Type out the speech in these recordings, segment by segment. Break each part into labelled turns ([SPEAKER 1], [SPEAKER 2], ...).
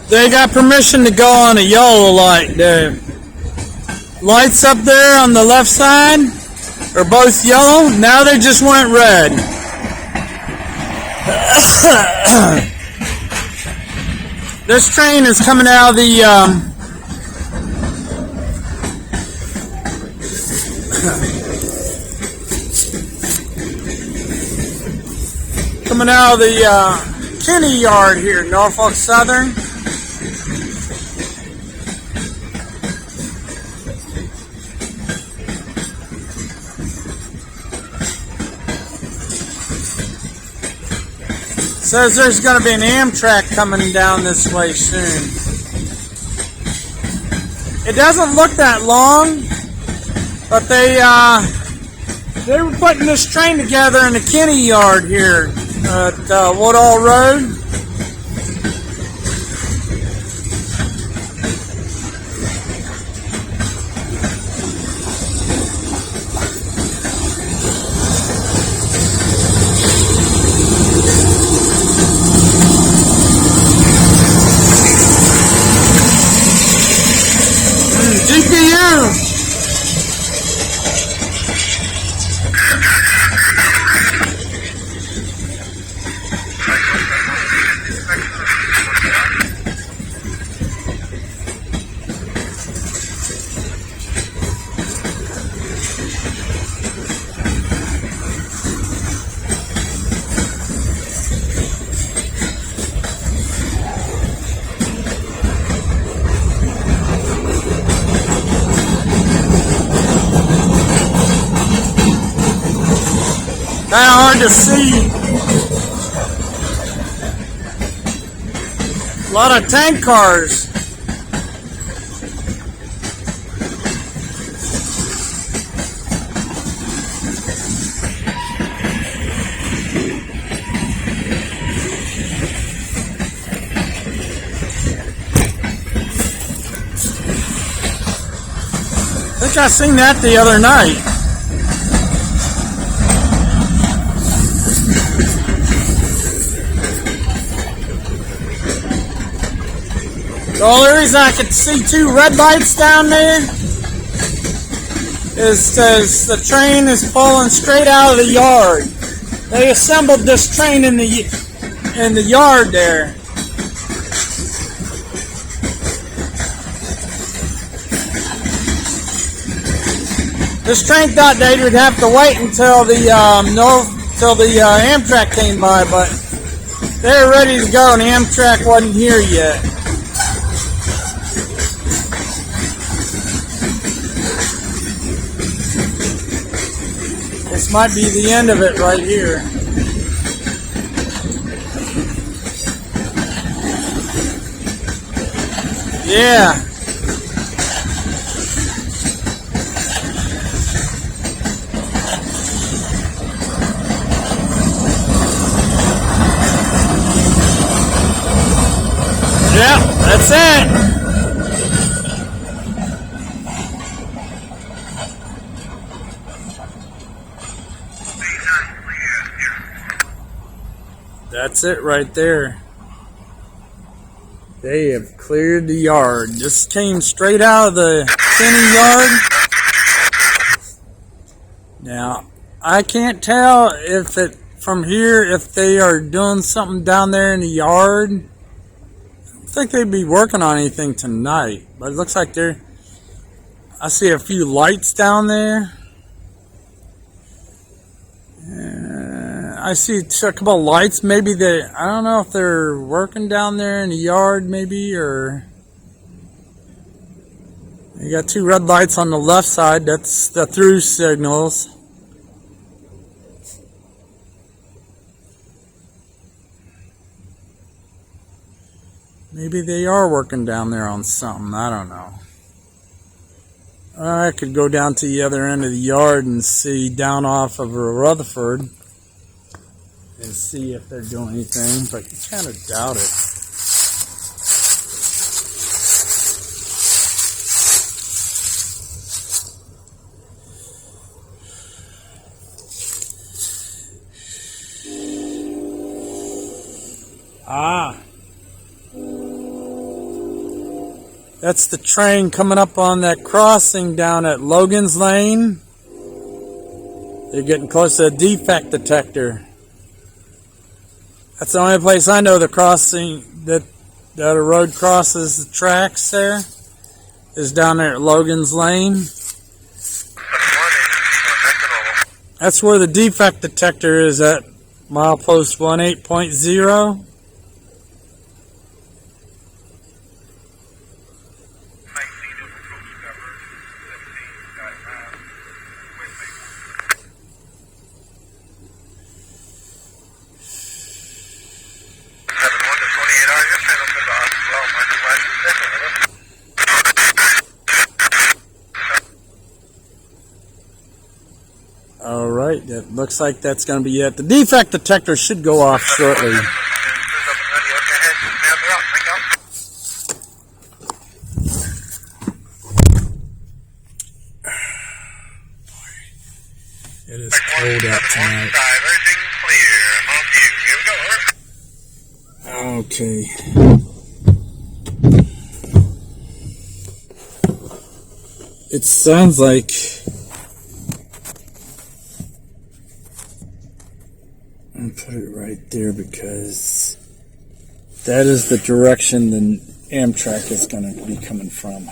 [SPEAKER 1] They got permission to go on a yellow light. The lights up there on the left side are both yellow. Now they just went red. This train is coming out of the Kinney yard here, Norfolk Southern. Says there's going to be an Amtrak coming down this way soon. It doesn't look that long, but they were putting this train together in the Kinney yard here at Woodall Road. GPU. Kind of hard to see. A lot of tank cars. I think I seen that the other night. The only reason I could see two red lights down there is because the train is pulling straight out of the yard. They assembled this train in the yard there. This train thought they would have to wait until the Amtrak came by, but they were ready to go and the Amtrak wasn't here yet. This might be the end of it right here. Yeah. Yeah, that's it. That's it right there. They have cleared the yard. This came straight out of the Kinney yard. Now, I can't tell if it from here if they are doing something down there in the yard. I don't think they'd be working on anything tonight, but it looks like I see a few lights down there. I see a couple of lights. Maybe I don't know if they're working down there in the yard, maybe, or you got two red lights on the left side. That's the through signals. Maybe they are working down there on something. I don't know. I could go down to the other end of the yard and see down off of Rutherford and see if they're doing anything, but you kind of doubt it. Ah. That's the train coming up on that crossing down at Logan's Lane. They're getting close to a defect detector. That's the only place I know the crossing that a road crosses the tracks there is down there at Logan's Lane. That's where the defect detector is at milepost 18.0. Alright, that looks like that's going to be it. The defect detector should go off shortly. It is cold out tonight. Okay. It sounds like I'll put it right there because that is the direction the Amtrak is going to be coming from.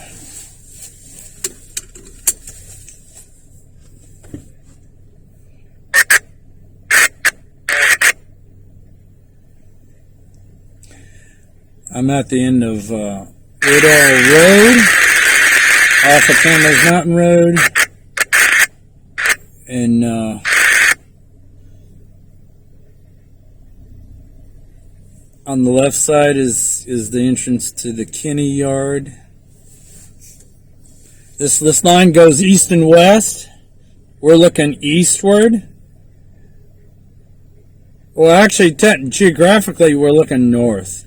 [SPEAKER 1] I'm at the end of Woodall Road, off of Campbell's Mountain Road, and on the left side is the entrance to the Kinney yard. This line goes east and west. We're looking eastward. Well, actually, geographically, we're looking north.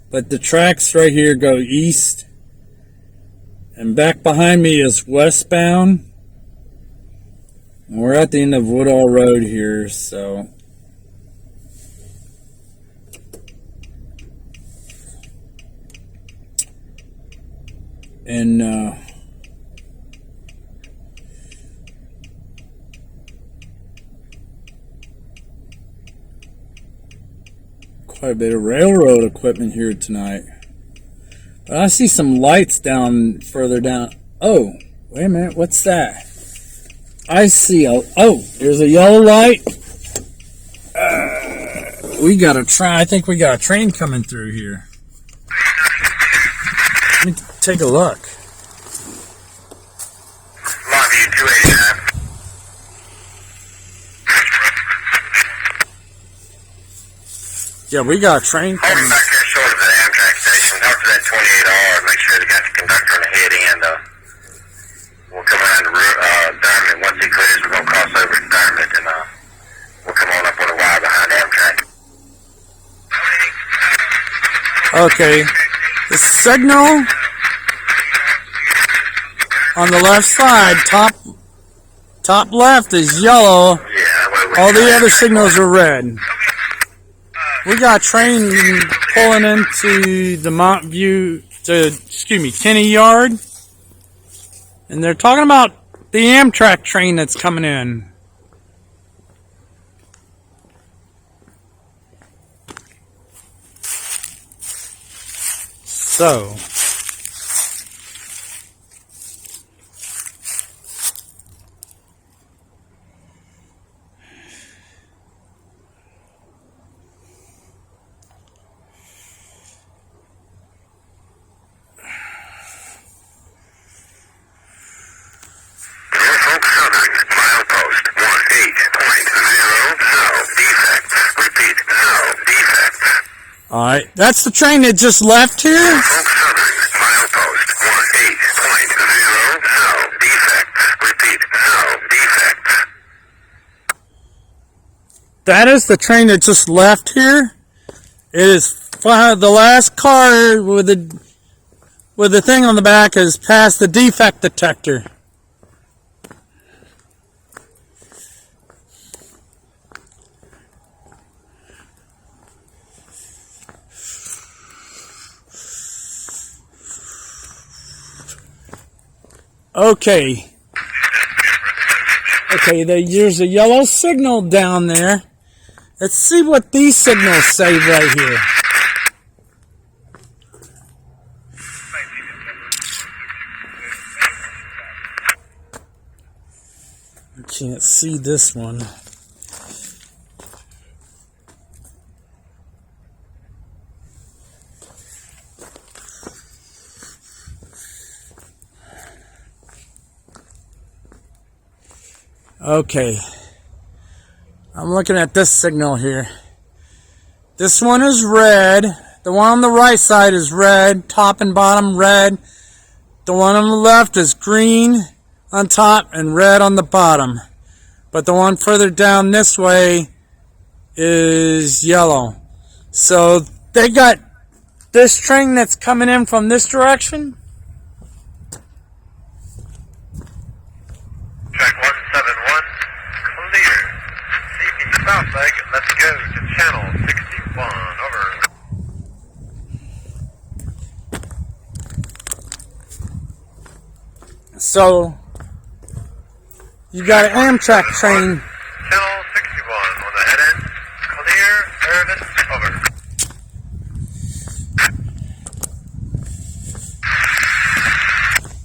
[SPEAKER 1] But the tracks right here go east. And back behind me is westbound. And we're at the end of Woodall Road here, so. And quite a bit of railroad equipment here tonight. But I see some lights further down. Oh, wait a minute, what's that? I see there's a yellow light. We got a train. I think we got a train coming through here. Let me take a look.
[SPEAKER 2] Montview 289.
[SPEAKER 1] Yeah, we got a train
[SPEAKER 2] Hold
[SPEAKER 1] coming.
[SPEAKER 2] him back there short of the Amtrak station. Talk to that 28R and make sure they got the conductor on the head end. We'll come around to Diamond. Once he clears, we're going to cross over to Diamond and we'll come on up on the wire behind Amtrak.
[SPEAKER 1] Okay. The signal on the left side, top left is yellow.
[SPEAKER 2] Yeah,
[SPEAKER 1] All the other signals are red. We got a train pulling into the Kinney yard. And they're talking about the Amtrak train that's coming in. So,
[SPEAKER 2] Norfolk Southern, milepost 18.0, no defects. Repeat, no defects.
[SPEAKER 1] alright, that's the train that just left here.
[SPEAKER 2] Norfolk Southern, milepost 18.0, no defects. Repeat, no defects.
[SPEAKER 1] That is the train that just left here. It is the last car with the thing on the back has passed the defect detector. Okay. Okay, there's a yellow signal down there. Let's see what these signals say right here. I can't see this one. Okay, I'm looking at this signal here. This one is red. The one on the right side is red, top and bottom red. The one on the left is green on top and red on the bottom. But the one further down this way is yellow. So they got this train that's coming in from this direction.
[SPEAKER 2] Track 171, clear. Seeking south leg, let's go to channel 61, over.
[SPEAKER 1] So you got an Amtrak train.
[SPEAKER 2] Channel 61 on the head end, clear, service, over.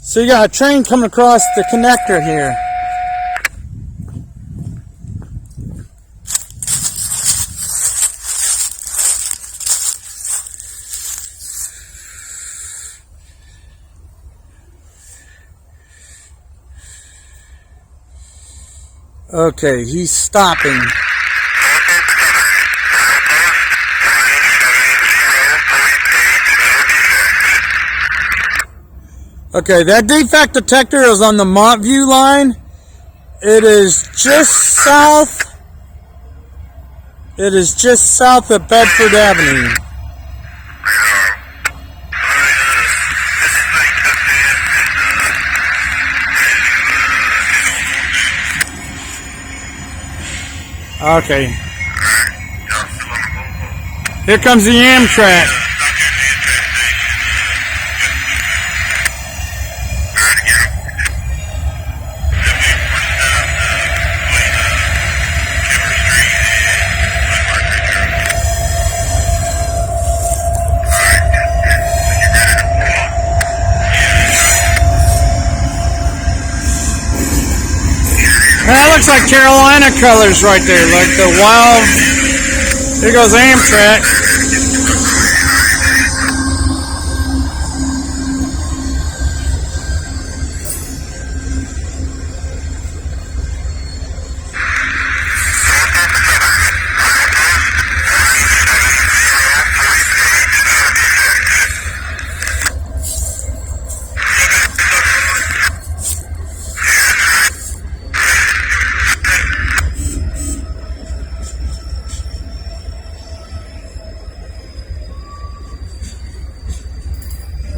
[SPEAKER 1] So you got a train coming across the connector here. Okay, he's stopping. Okay, that defect detector is on the Montview line. It is just south. It is just south of Bedford Avenue. Okay. Here comes the Amtrak. That looks like Carolina colors right there, like the wild. Here goes Amtrak.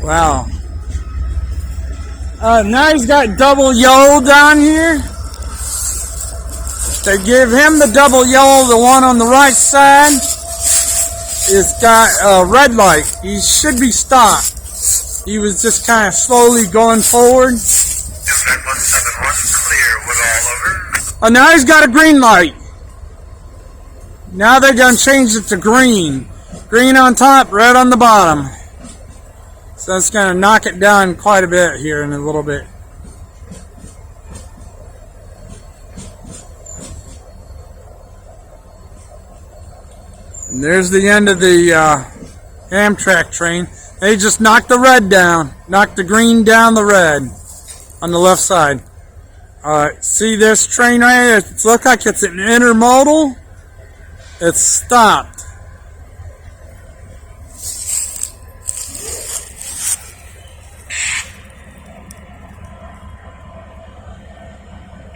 [SPEAKER 1] Wow. Now he's got double yellow down here. They give him the double yellow. The one on the right side is got a red light. He should be stopped. He was just kind of slowly going forward.
[SPEAKER 2] Track 171, clear, with all over.
[SPEAKER 1] Oh, now he's got a green light. Now they done changed it to green. Green on top, red on the bottom. So it's going to knock it down quite a bit here in a little bit. And there's the end of the Amtrak train. They just knocked the red down. Knocked the green down the red on the left side. Alright, see this train right here? It looks like it's an intermodal. It's stopped.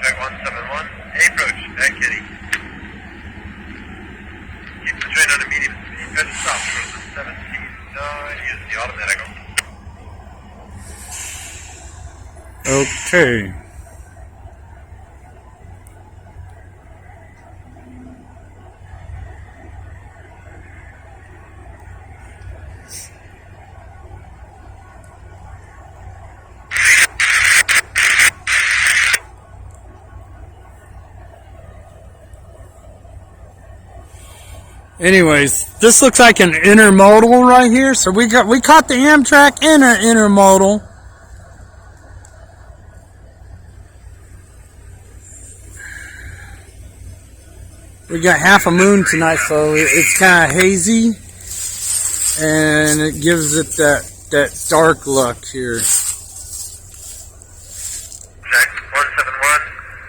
[SPEAKER 2] Track 171, approach at Kinney. Keep the train on a medium speed, good stop for the 17-9, use the automatic.
[SPEAKER 1] Okay. Anyways, this looks like an intermodal right here. So we caught the Amtrak and an intermodal. We got half a moon tonight, so it's kind of hazy, and it gives it that dark look here.
[SPEAKER 2] Jack 171,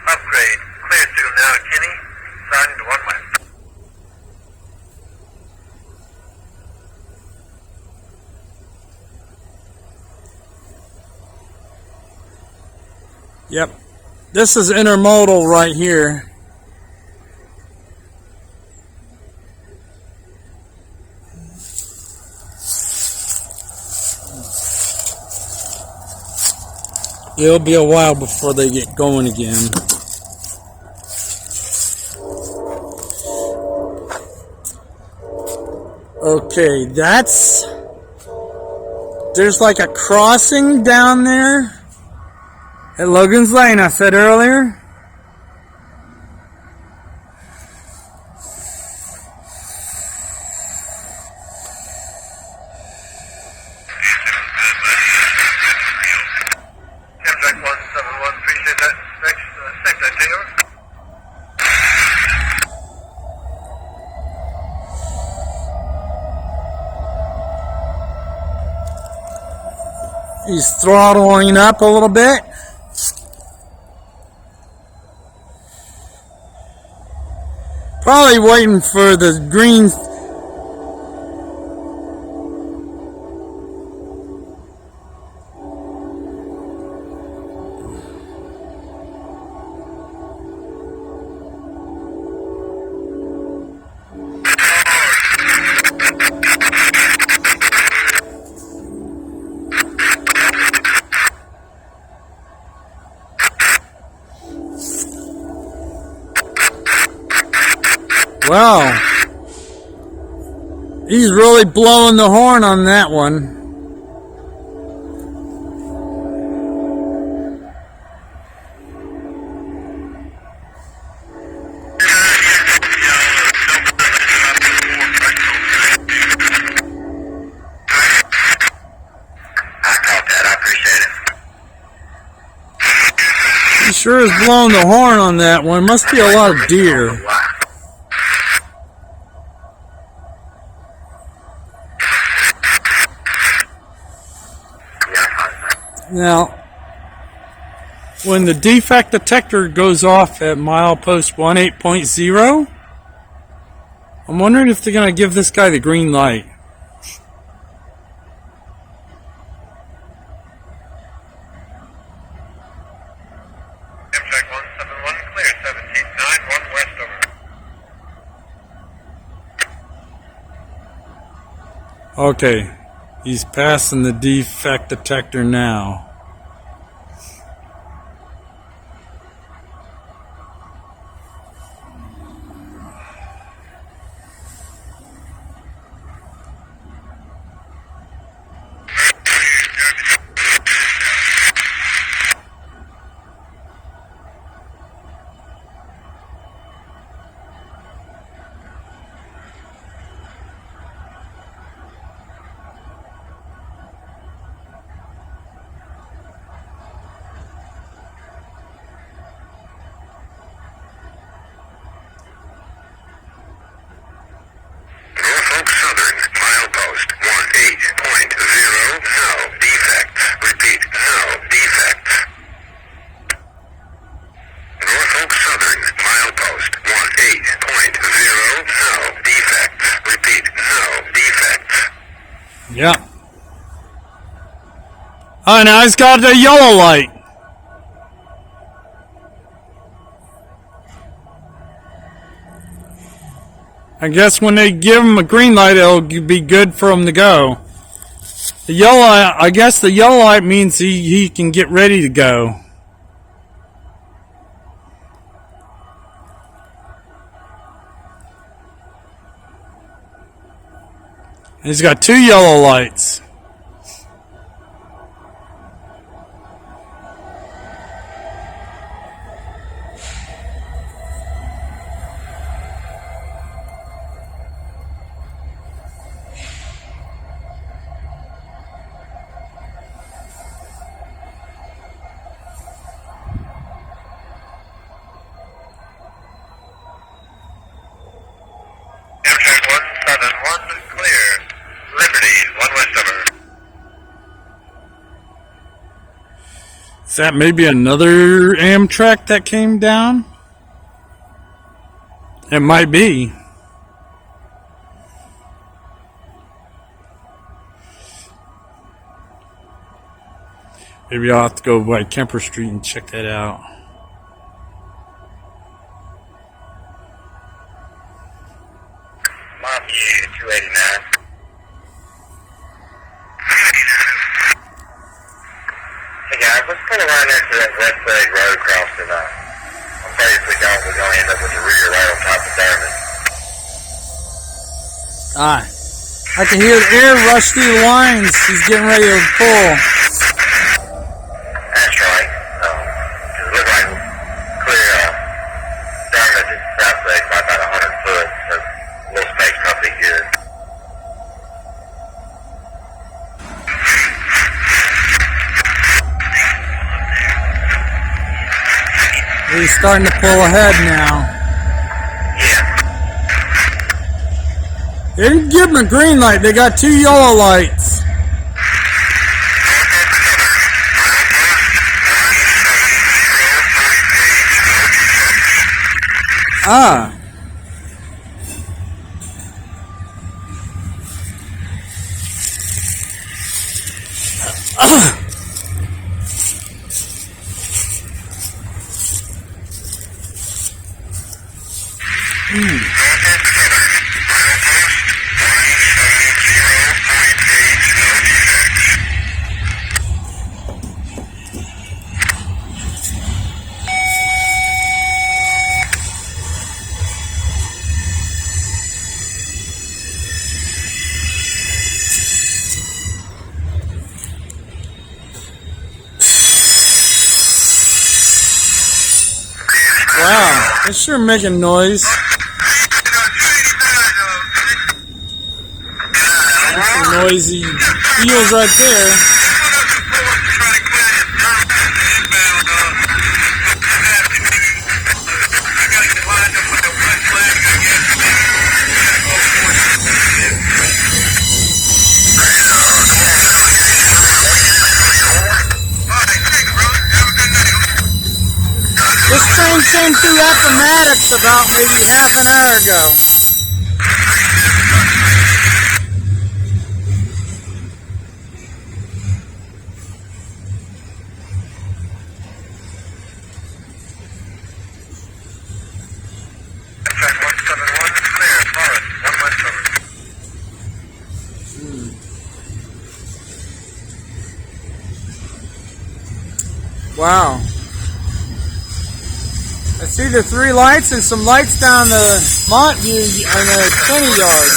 [SPEAKER 2] upgrade. Clear through now, Kinney. Starting to 1 west.
[SPEAKER 1] Yep, this is intermodal right here. It'll be a while before they get going again. Okay, there's like a crossing down there at Logan's Lane, I said earlier.
[SPEAKER 2] Amtrak 171, appreciate that. Thanks, Taylor.
[SPEAKER 1] He's throttling up a little bit. Probably waiting for the green. Wow, he's really blowing the horn on that one.
[SPEAKER 2] I caught that, I appreciate it.
[SPEAKER 1] He sure is blowing the horn on that one. Must be a lot of deer. Now, when the defect detector goes off at milepost 18.0, I'm wondering if they're going to give this guy the green light.
[SPEAKER 2] Amtrak 171, clear, 17.9, 1 west over.
[SPEAKER 1] Okay, he's passing the defect detector now.
[SPEAKER 2] Norfolk Southern, milepost 18.0, no defects. Repeat, no defects. Norfolk Southern, milepost 18.0, no defects. Repeat, no defects.
[SPEAKER 1] Yeah. Oh, now he's got the yellow light. I guess when they give him a green light, it'll be good for him to go. The yellow, I guess the yellow light means he can get ready to go. He's got 2 yellow lights. Is that maybe another Amtrak that came down? It might be. Maybe I'll have to go by Kemper Street and check that out.
[SPEAKER 2] Montview 289. Hey guys, let's put it right next to that Westward road crossing. I'm afraid if we don't, we're going to end up with the rear right on top of Thurman.
[SPEAKER 1] I can hear the air rush through the lines. He's getting ready to pull.
[SPEAKER 2] That's right. It looks like clear Thurman to south side by about 100 foot, so a little space probably good.
[SPEAKER 1] He's starting to pull ahead now.
[SPEAKER 2] Yeah.
[SPEAKER 1] They didn't give him a green light. They got 2 yellow lights. Ah. Wow, it's sure making noise. That's some noisy wheels right there. This train came through Appomattox about maybe half an hour ago. Wow. I see the 3 lights and some lights down the Montview and the Kinney yard.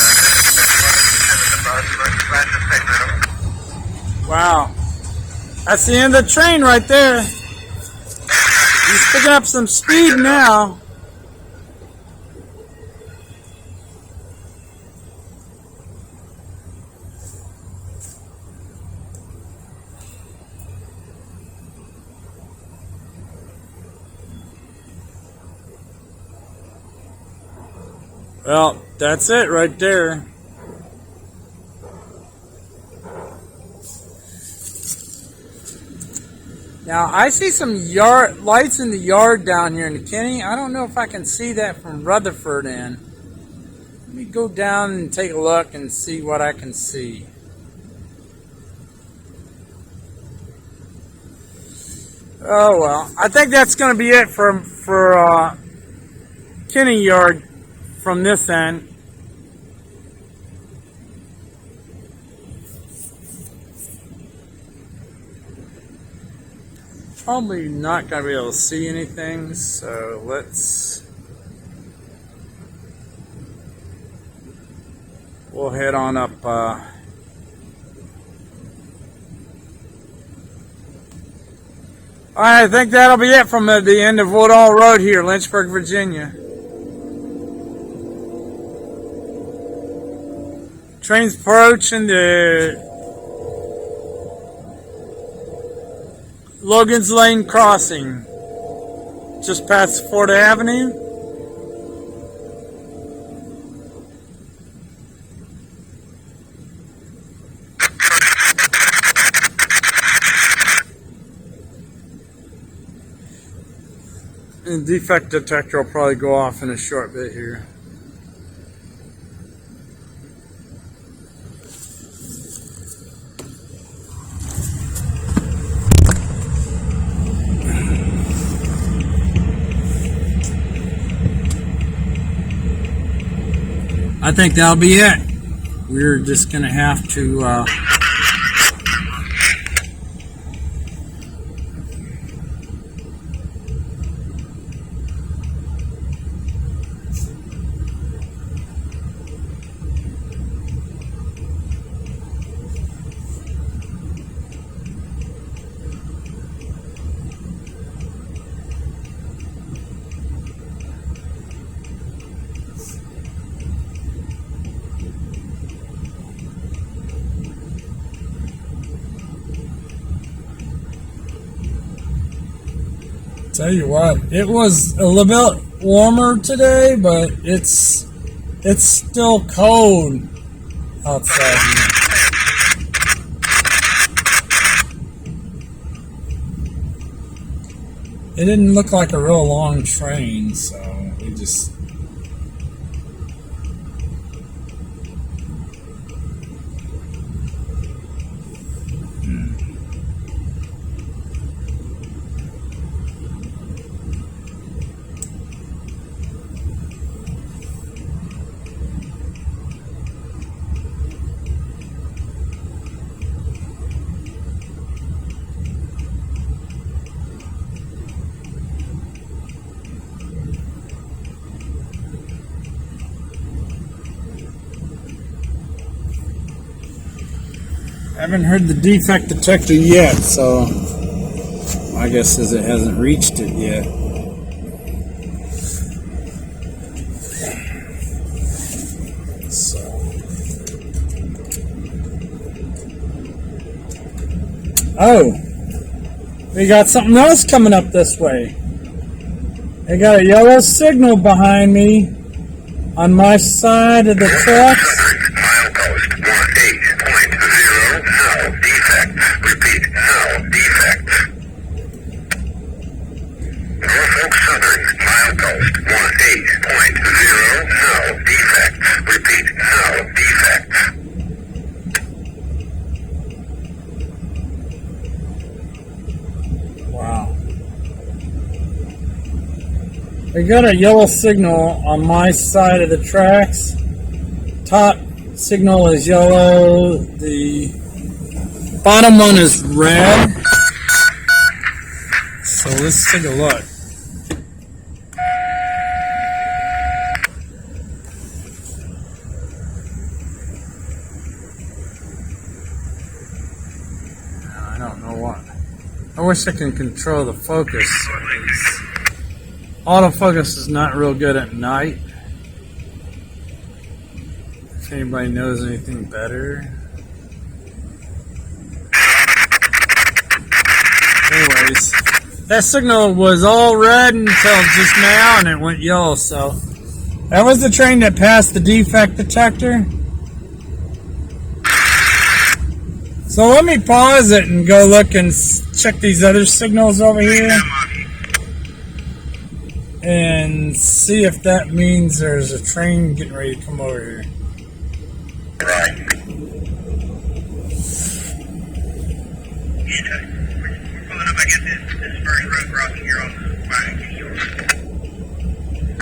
[SPEAKER 1] Wow. That's the end of the train right there. He's picking up some speed now. Well, that's it right there. Now, I see some lights in the yard down here in the Kinney. I don't know if I can see that from Rutherford in. Let me go down and take a look and see what I can see. Oh, well. I think that's going to be it for Kinney yard from this end. Probably not going to be able to see anything, so we'll head on up. Alright, I think that'll be it from the end of Woodall Road here, Lynchburg, Virginia. Train's approaching the Logan's Lane crossing, just past 4th Avenue. And defect detector will probably go off in a short bit here. I think that'll be it. We're just gonna have to tell you what, it was a little bit warmer today, but it's still cold outside here. It didn't look like a real long train, so we just... I haven't heard the defect detector yet, so my guess is it hasn't reached it yet. So. Oh, we got something else coming up this way. They got a yellow signal behind me on my side of the tracks.
[SPEAKER 2] Norfolk Southern, milepost 18.0, now defect. Repeat, now defect.
[SPEAKER 1] Wow. We got a yellow signal on my side of the tracks. Top signal is yellow. The bottom one is red. So let's take a look. I don't know what. I wish I can control the focus. Autofocus is not real good at night. If anybody knows anything better. Anyways, that signal was all red until just now, and it went yellow. So that was the train that passed the defect detector. So let me pause it and go look and check these other signals over here and see if that means there's a train getting ready to come over here.
[SPEAKER 2] Right.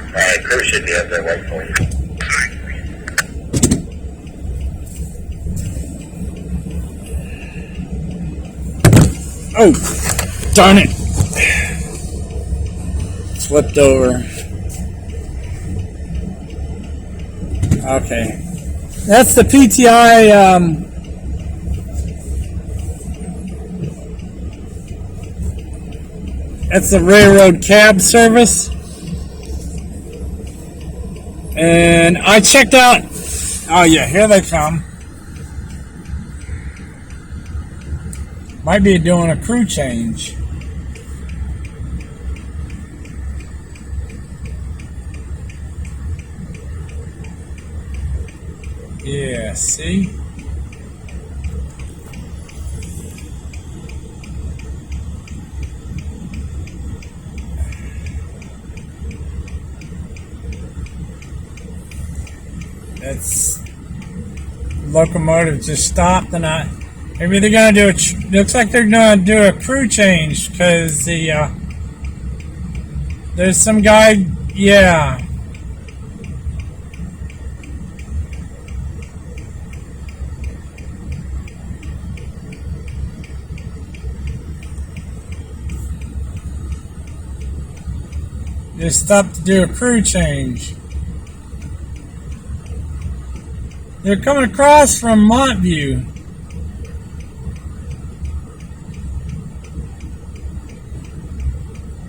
[SPEAKER 2] Alright, crew should be up there waiting for you.
[SPEAKER 1] Oh, darn it. Slipped over. Okay. That's the PTI that's the railroad cab service. And I checked out. Oh yeah, here they come. Might be doing a crew change. Yeah, see? It's locomotive just stopped, and maybe they're gonna do it. Looks like they're gonna do a crew change because there's some guy. Yeah. They stopped to do a crew change. They're coming across from Montview.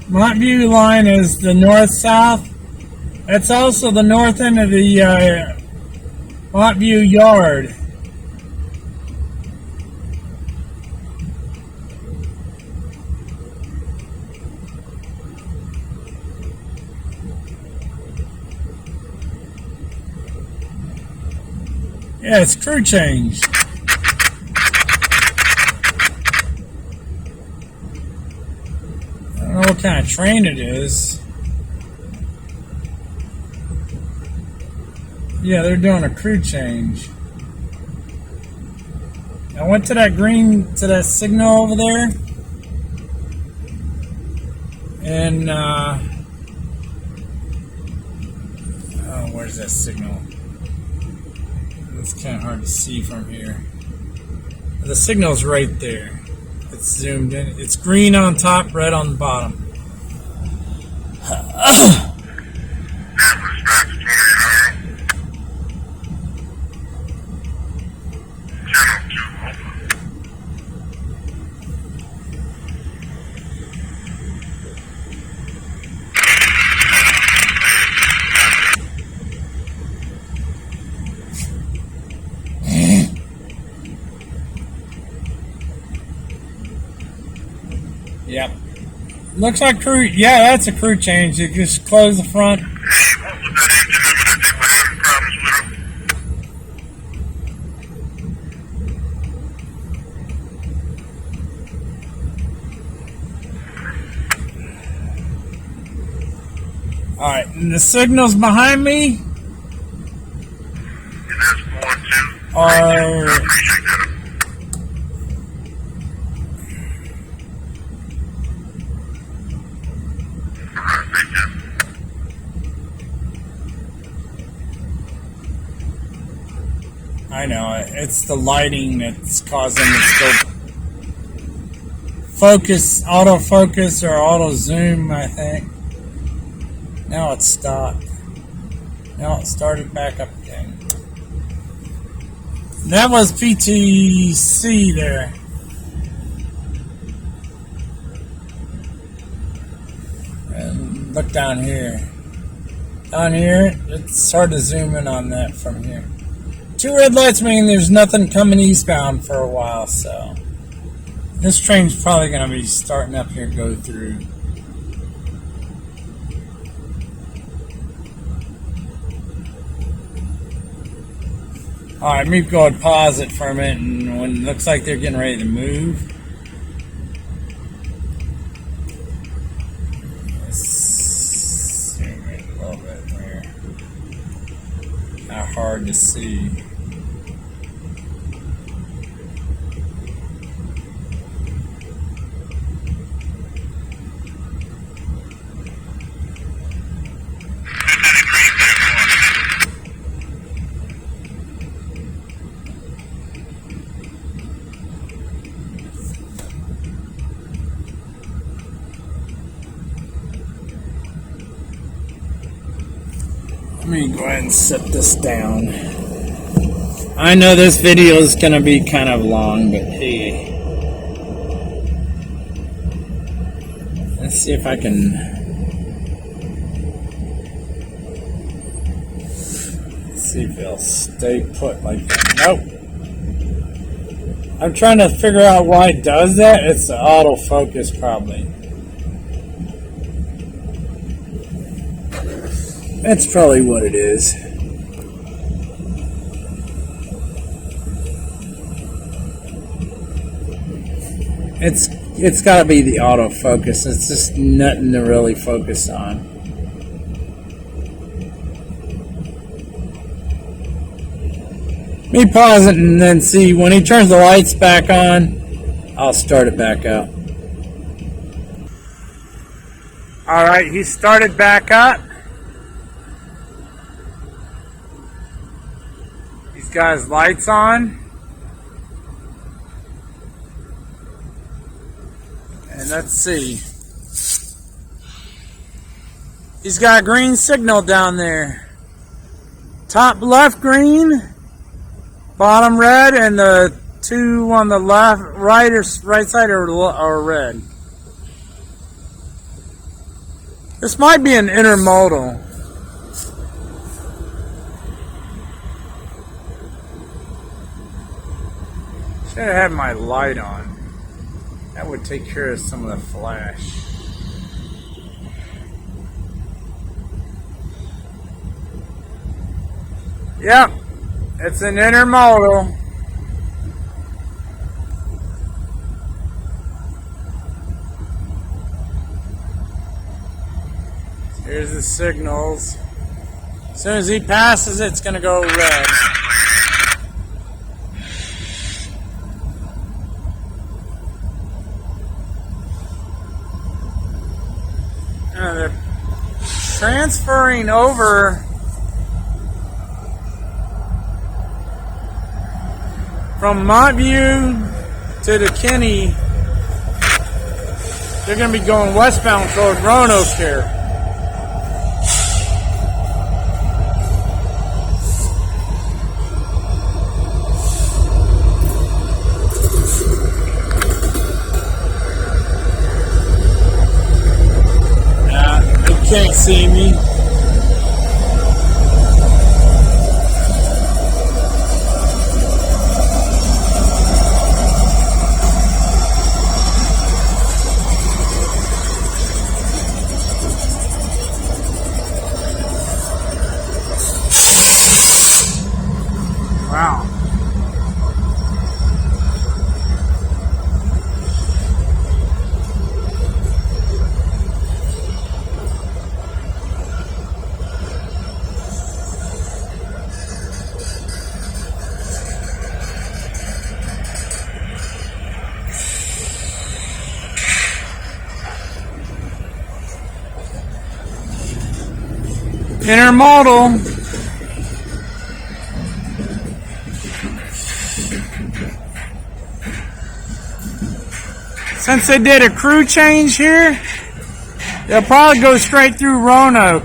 [SPEAKER 1] Montview line is the north-south. That's also the north end of the Montview yard. Yeah, it's crew change. I don't know what kind of train it is. Yeah, they're doing a crew change. I went to that signal over there. And, where's that signal? It's kind of hard to see from here. The signal's right there. It's zoomed in. It's green on top, red on the bottom. Yep. Looks like crew. Yeah, that's a crew change. You just close the front.
[SPEAKER 2] Hey, what was that engine number? I think we're having problems with them.
[SPEAKER 1] Alright, and the signals behind me are. I know, it's the lighting that's causing it to focus, autofocus or auto zoom, I think. Now it's stopped. Now it started back up again. That was PTC there. And look down here. Down here, it's hard to zoom in on that from here. Two red lights mean there's nothing coming eastbound for a while, so this train's probably going to be starting up here, go through. Alright, let me go and pause it for a minute, and when it looks like they're getting ready to move. Let's zoom in a little bit there. Not hard to see. Let me go ahead and set this down. I know this video is going to be kind of long, but hey. Let's see if I can. Let's see if it'll stay put like that. Nope. I'm trying to figure out why it does that. It's the autofocus probably. That's probably what it is. It's got to be the autofocus. It's just nothing to really focus on. me pause it and then see when he turns the lights back on. I'll start it back up. Alright, he started back up. He's got his lights on. And let's see. He's got a green signal down there. Top left green, bottom red, and the two on the left, right side are red. This might be an intermodal. Should have had my light on. That would take care of some of the flash. Yep, it's an intermodal. Here's the signals. As soon as he passes, it's going to go red. They're transferring over from Montview to the Kinney. They're going to be going westbound toward Roanoke here. Can't see me. Wow. Intermodal. Since they did a crew change here, they'll probably go straight through Roanoke.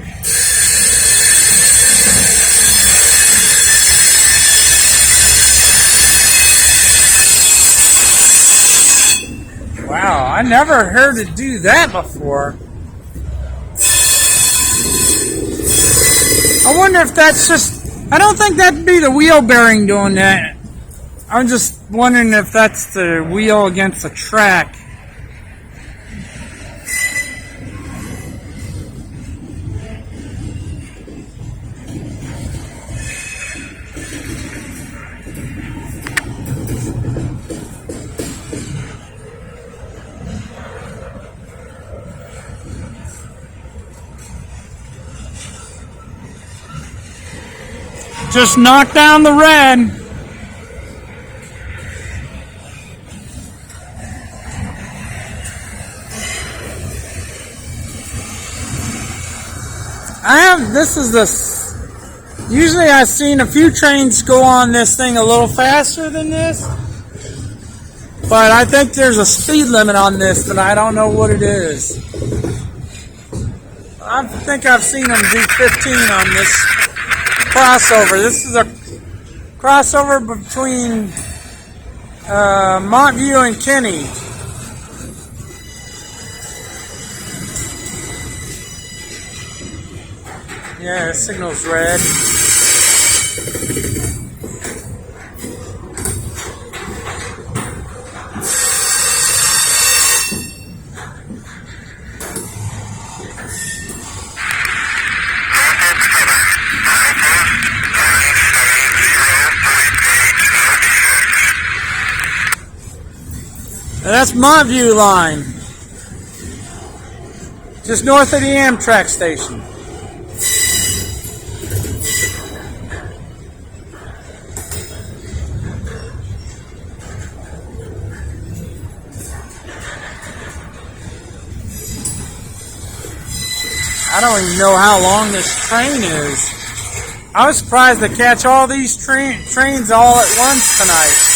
[SPEAKER 1] Wow, I never heard it do that before. I wonder if that's just, I don't think that'd be the wheel bearing doing that. I'm just wondering if that's the wheel against the track. Just knock down the red. Usually I've seen a few trains go on this thing a little faster than this. But I think there's a speed limit on this, but I don't know what it is. I think I've seen them do 15 on this crossover. This is a crossover between Montview and Kinney. Yeah, the signal's red. That's Montview line, just north of the Amtrak station. don't even know how long this train is. I was surprised to catch all these trains all at once tonight.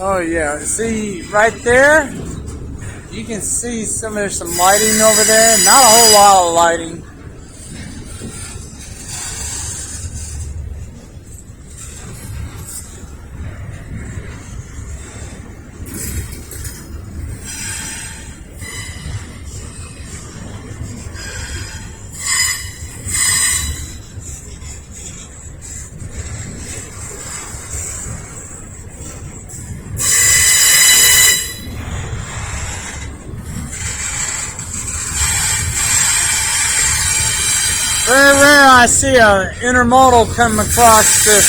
[SPEAKER 1] Oh yeah, see right there? You can see there's some lighting over there. Not a whole lot of lighting. Very rare I see a intermodal come across this.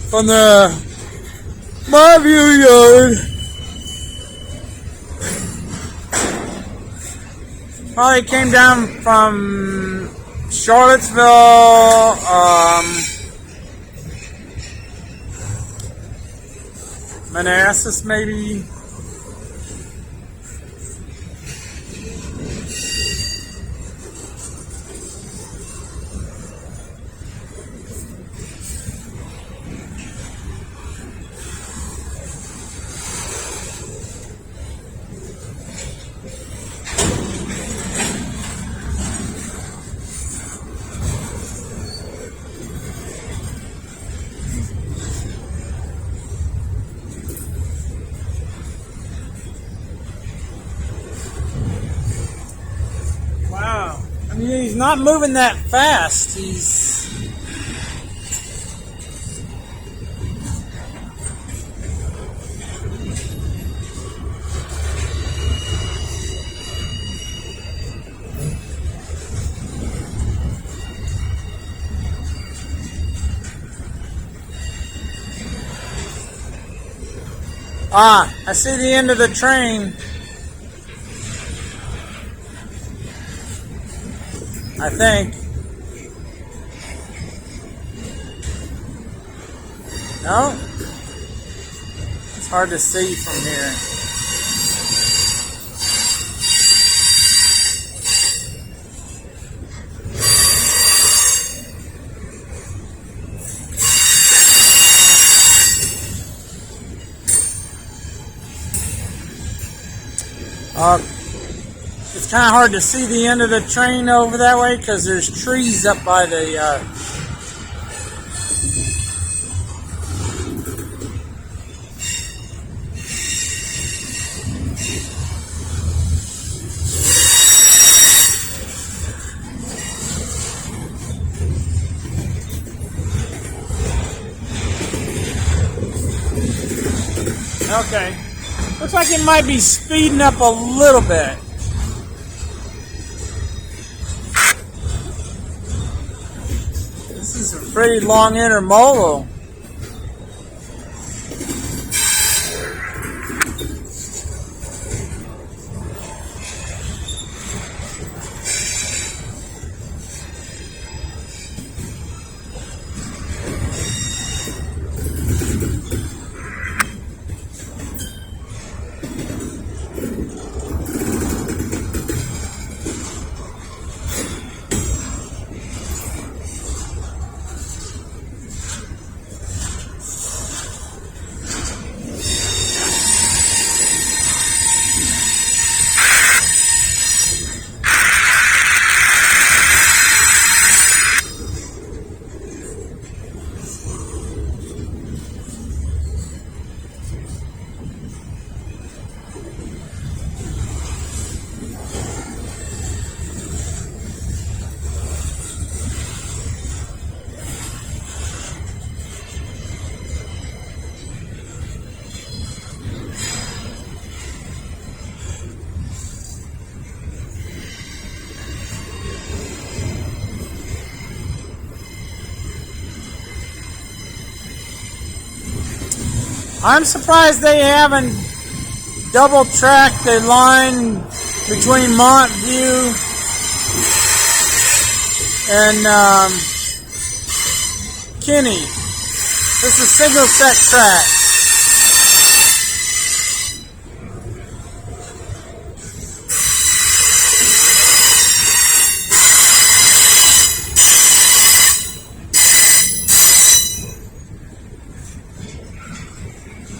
[SPEAKER 1] From the montview yard. Probably came down from Charlottesville, Manassas maybe. I mean, he's not moving that fast. He's... Ah, I see the end of the train. I think. No? It's hard to see from here. It's kind of hard to see the end of the train over that way because there's trees up by the Okay. Looks like it might be speeding up a little bit. This is a pretty long intermodal. I'm surprised they haven't double-tracked a line between Montview and Kinney. This is single set track.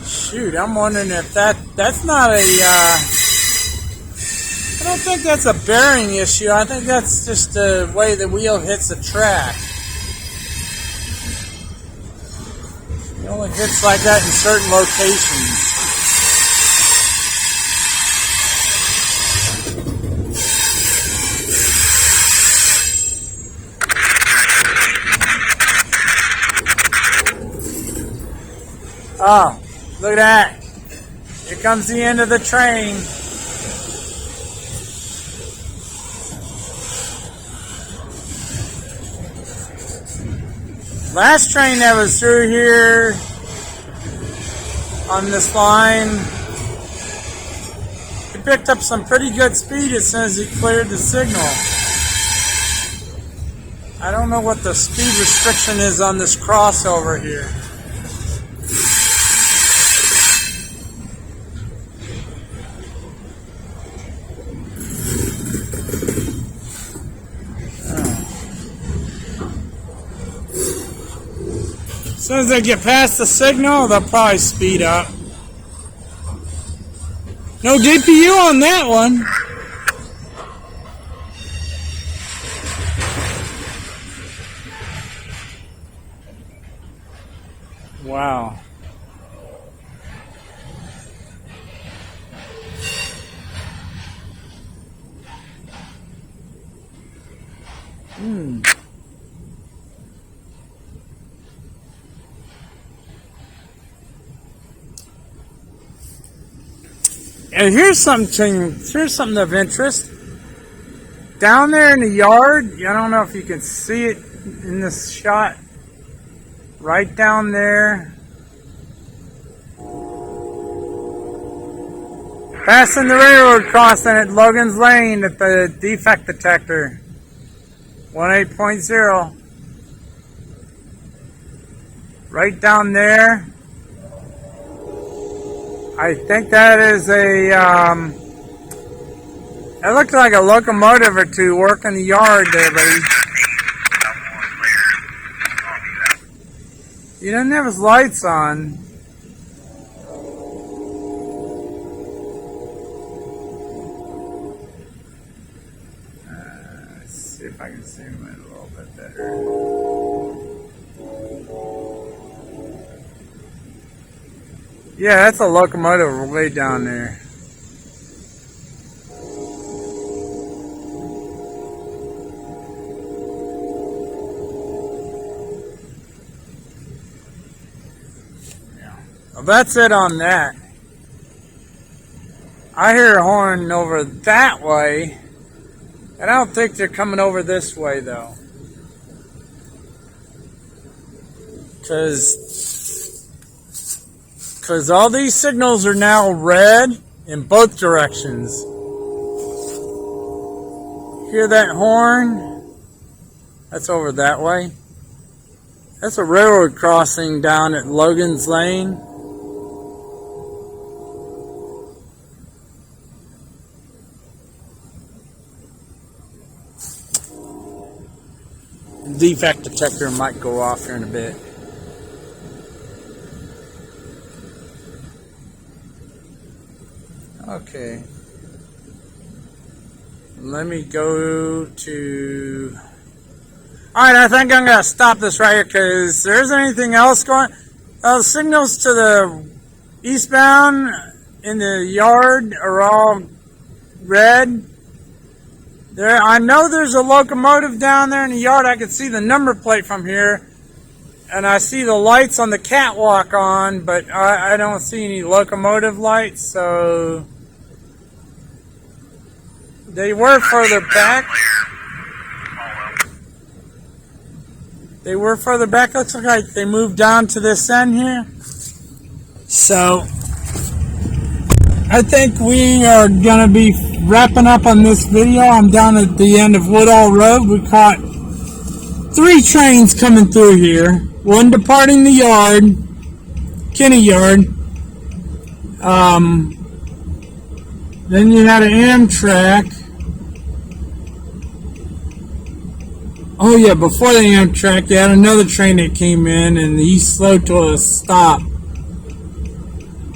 [SPEAKER 1] Shoot, I'm wondering if that's not a, I don't think that's a bearing issue. I think that's just the way the wheel hits the track. It only hits like that in certain locations. Oh. Look at that. Here comes the end of the train. Last train that was through here on this line, he picked up some pretty good speed as soon as he cleared the signal. I don't know what the speed restriction is on this crossover here. As soon as they get past the signal, they'll probably speed up. No DPU on that one. Wow. And here's something of interest. Down there in the yard, I don't know if you can see it in this shot. Right down there. Passing the railroad crossing at Logan's Lane at the defect detector. 18.0. Right down there. I think that is a, it looked like a locomotive or two working the yard there, but he doesn't have his lights on. Let's see if I can zoom in a little bit better. Yeah, that's a locomotive way down there. Yeah. Well, that's it on that. I hear a horn over that way, and I don't think they're coming over this way though. Because all these signals are now red in both directions. Hear that horn? That's over that way. That's a railroad crossing down at Logan's Lane. The defect detector might go off here in a bit. Okay, let me go to, alright, I think I'm going to stop this right here because there isn't anything else going. Signals to the eastbound in the yard are all red. There, I know there's a locomotive down there in the yard. I can see the number plate from here. And I see the lights on the catwalk on, but I don't see any locomotive lights, so they were further back. They were further back. Looks like they moved down to this end here. So I think we are going to be wrapping up on this video. I'm down at the end of Woodall Road. We caught 3 trains coming through here. One departing the yard, Kinney yard. Then you had an Amtrak. Oh yeah, before the Amtrak, you had another train that came in, and he slowed to a stop.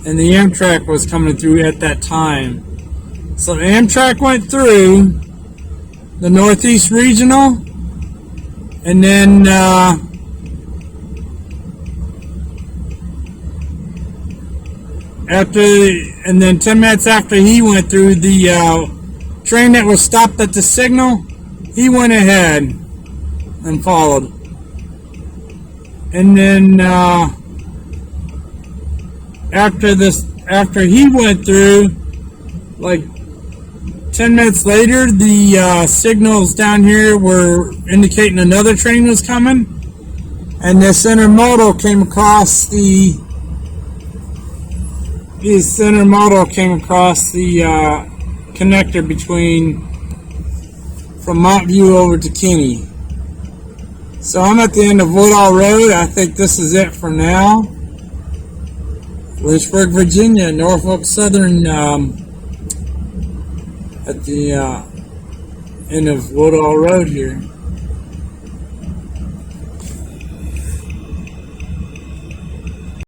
[SPEAKER 1] And the Amtrak was coming through at that time. So the Amtrak went through the Northeast Regional, and then and then 10 minutes after he went through, the train that was stopped at the signal, he went ahead and followed. And then after he went through, like 10 minutes later, the signals down here were indicating another train was coming, and this intermodal came across the connector from Montview over to Kinney. So I'm at the end of Woodall Road. I think this is it for now. Westward, Virginia, Norfolk Southern, at the end of Woodall Road here.